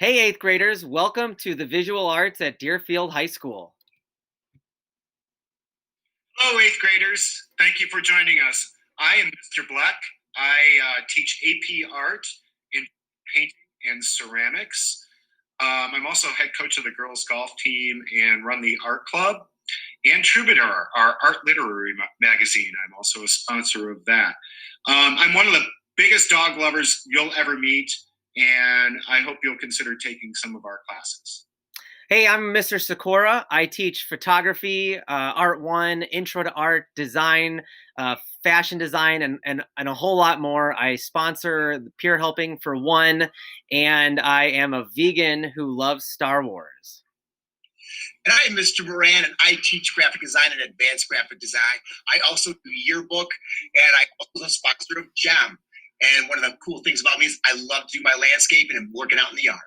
Hey, eighth graders, welcome to the visual arts at Deerfield High School. Hello, eighth graders. Thank you for joining us. I am Mr. Black. I teach AP art in painting and ceramics. I'm also head coach of the girls golf team and run the art club and Troubadour, our art literary magazine. I'm also a sponsor of that. I'm one of the biggest dog lovers you'll ever meet, and I hope you'll consider taking some of our classes. Hey, I'm Mr. Sakura. I teach photography, Art 1, Intro to Art, design, fashion design, and a whole lot more. I sponsor Peer Helping for One, and I am a vegan who loves Star Wars. And I am Mr. Moran, and I teach graphic design and advanced graphic design. I also do yearbook, and I also sponsor of GEM. And one of the cool things about me is I love to do my landscaping and working out in the yard.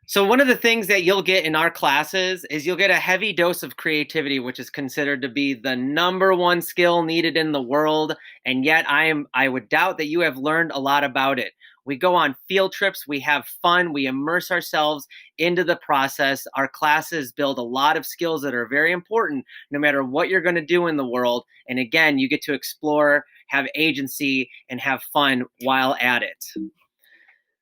So one of the things that you'll get in our classes is you'll get a heavy dose of creativity, which is considered to be the #1 skill needed in the world. And yet I would doubt that you have learned a lot about it. We go on field trips, we have fun, we immerse ourselves into the process. Our classes build a lot of skills that are very important no matter what you're going to do in the world. And again, you get to explore, have agency, and have fun while at it.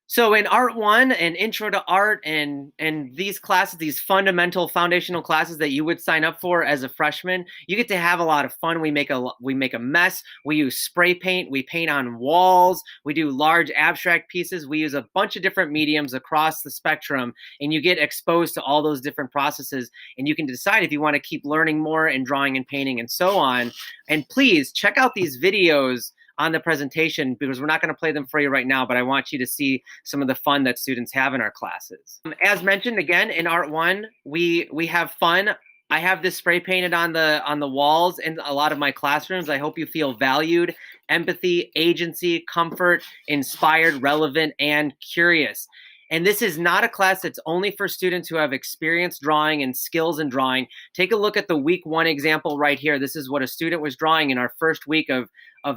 So in Art 1 and Intro to Art and these classes, these fundamental foundational classes that you would sign up for as a freshman, you get to have a lot of fun. We make a mess. We use spray paint. We paint on walls. We do large abstract pieces. We use a bunch of different mediums across the spectrum, and you get exposed to all those different processes, and you can decide if you want to keep learning more and drawing and painting and so on. And please check out these videos on the presentation because we're not going to play them for you right now, but I want you to see some of the fun that students have in our classes. As mentioned, again, in Art 1, we have fun. I have this spray painted on the walls in a lot of my classrooms. I hope you feel valued, empathy, agency, comfort, inspired, relevant, and curious. And this is not a class that's only for students who have experience drawing and skills in drawing. Take a look at the week 1 example right here. This is what a student was drawing in our first week of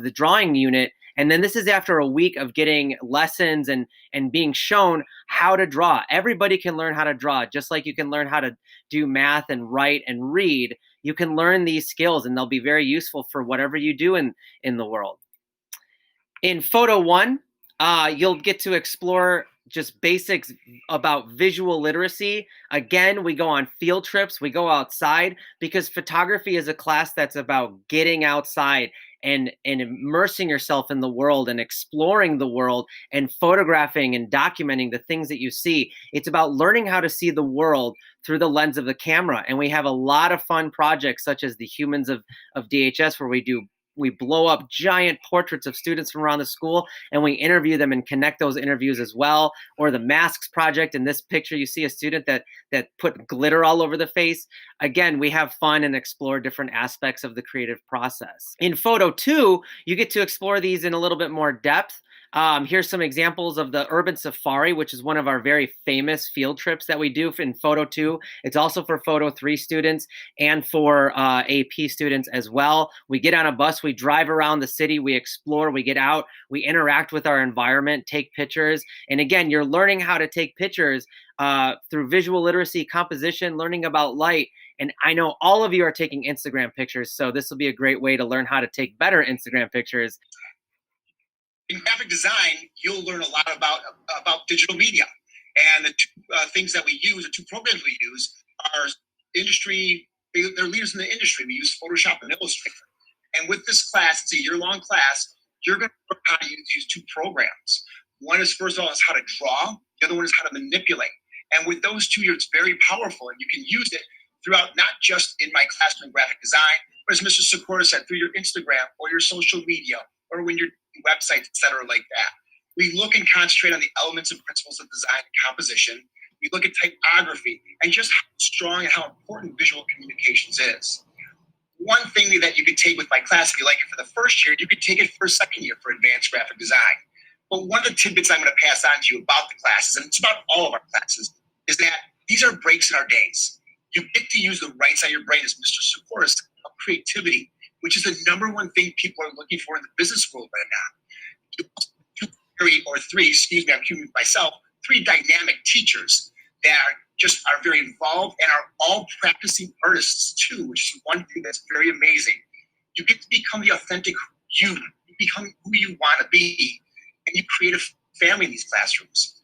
the drawing unit. And then this is after a week of getting lessons and being shown how to draw. Everybody can learn how to draw, just like you can learn how to do math and write and read. You can learn these skills and they'll be very useful for whatever you do in the world. In Photo 1, you'll get to explore just basics about visual literacy. Again, we go on field trips, we go outside because photography is a class that's about getting outside and immersing yourself in the world and exploring the world and photographing and documenting the things that you see. It's about learning how to see the world through the lens of the camera. And we have a lot of fun projects such as the Humans of DHS where we blow up giant portraits of students from around the school and we interview them and connect those interviews as well. Or the Masks Project. In this picture, you see a student that put glitter all over the face. Again, we have fun and explore different aspects of the creative process. In Photo 2, you get to explore these in a little bit more depth. Here's some examples of the Urban Safari, which is one of our very famous field trips that we do in Photo 2. It's also for Photo 3 students and for AP students as well. We get on a bus, we drive around the city, we explore, we get out, we interact with our environment, take pictures. And again, you're learning how to take pictures through visual literacy, composition, learning about light. And I know all of you are taking Instagram pictures, so this will be a great way to learn how to take better Instagram pictures. In graphic design, you'll learn a lot about digital media. And the two things that we use, the two programs we use are they're leaders in the industry. We use Photoshop and Illustrator. And with this class, it's a year-long class, you're going to learn how to use these two programs. One is, first of all, is how to draw. The other one is how to manipulate. And with those two, it's very powerful. And you can use it throughout, not just in my classroom graphic design, but as Mr. Sakura said, through your Instagram or your social media, or when you're websites, et cetera, like that. We look and concentrate on the elements and principles of design and composition. We look at typography and just how strong and how important visual communications is. One thing that you could take with my class, if you like it for the first year, you could take it for a second year for advanced graphic design. But one of the tidbits I'm going to pass on to you about the classes, and it's about all of our classes, is that these are breaks in our days. You get to use the right side of your brain, as Mr. Sakura said, of creativity, which is the #1 thing people are looking for in the business world right now. You create excuse me, I'm queuing myself, 3 dynamic teachers that are very involved and are all practicing artists too, which is one thing that's very amazing. You get to become the authentic you become who you want to be, and you create a family in these classrooms.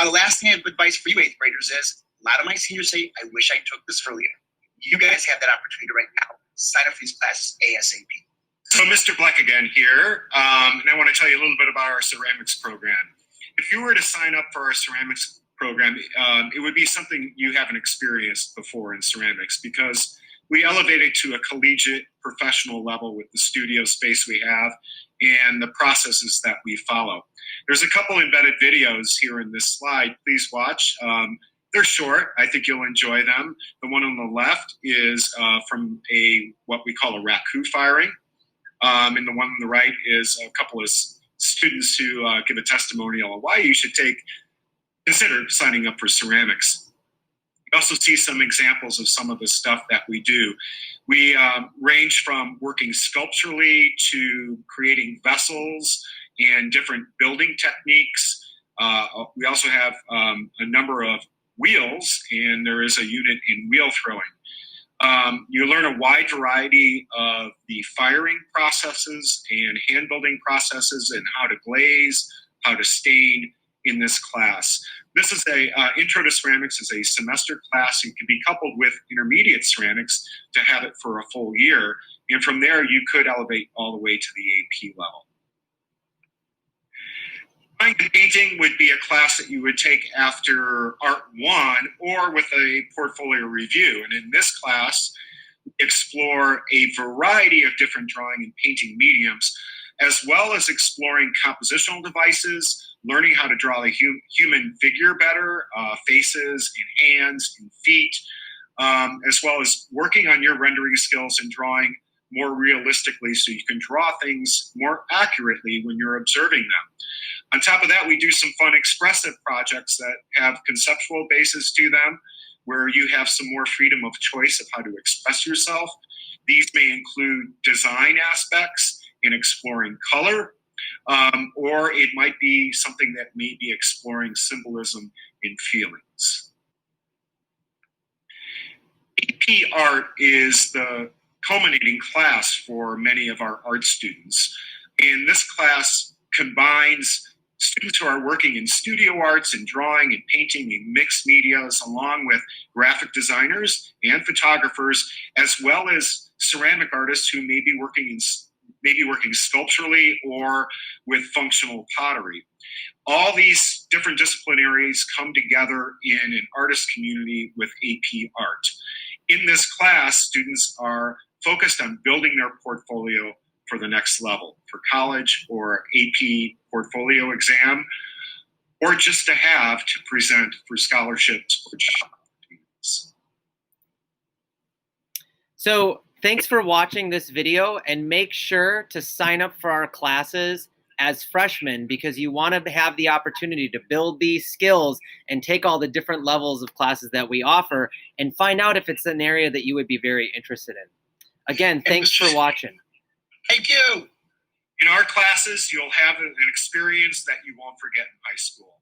The last thing I have advice for you 8th graders is, a lot of my seniors say, I wish I took this earlier. You guys have that opportunity right now. Sign up for these classes ASAP. So Mr. Bleck again here, and I want to tell you a little bit about our ceramics program. If you were to sign up for our ceramics program, it would be something you haven't experienced before in ceramics, because we elevate it to a collegiate professional level with the studio space we have and the processes that we follow. There's a couple embedded videos here in this slide. Please watch. They're short. I think you'll enjoy them. The one on the left is from what we call a raku firing. And the one on the right is a couple of students who give a testimonial on why you should consider signing up for ceramics. You also see some examples of some of the stuff that we do. We range from working sculpturally to creating vessels and different building techniques. We also have a number of wheels, and there is a unit in wheel throwing. You learn a wide variety of the firing processes and hand building processes, and how to glaze, how to stain in this class. This is Intro to Ceramics is a semester class. It can be coupled with intermediate ceramics to have it for a full year. And from there, you could elevate all the way to the AP level. Drawing and painting would be a class that you would take after Art 1 or with a portfolio review. And in this class, we explore a variety of different drawing and painting mediums, as well as exploring compositional devices, learning how to draw the human figure better, faces and hands and feet, as well as working on your rendering skills and drawing more realistically so you can draw things more accurately when you're observing them. On top of that, we do some fun expressive projects that have conceptual basis to them, where you have some more freedom of choice of how to express yourself. These may include design aspects in exploring color, or it might be something that may be exploring symbolism in feelings. AP Art is the culminating class for many of our art students. And this class combines students who are working in studio arts and drawing and painting and mixed medias, along with graphic designers and photographers, as well as ceramic artists who may be working sculpturally or with functional pottery. All these different disciplinaries come together in an artist community with AP Art. In this class, students are focused on building their portfolio for the next level, for college or AP portfolio exam, or just to have to present for scholarships or job opportunities. So thanks for watching this video, and make sure to sign up for our classes as freshmen, because you want to have the opportunity to build these skills and take all the different levels of classes that we offer and find out if it's an area that you would be very interested in. Again, thanks for watching. Thank you. In our classes, you'll have an experience that you won't forget in high school.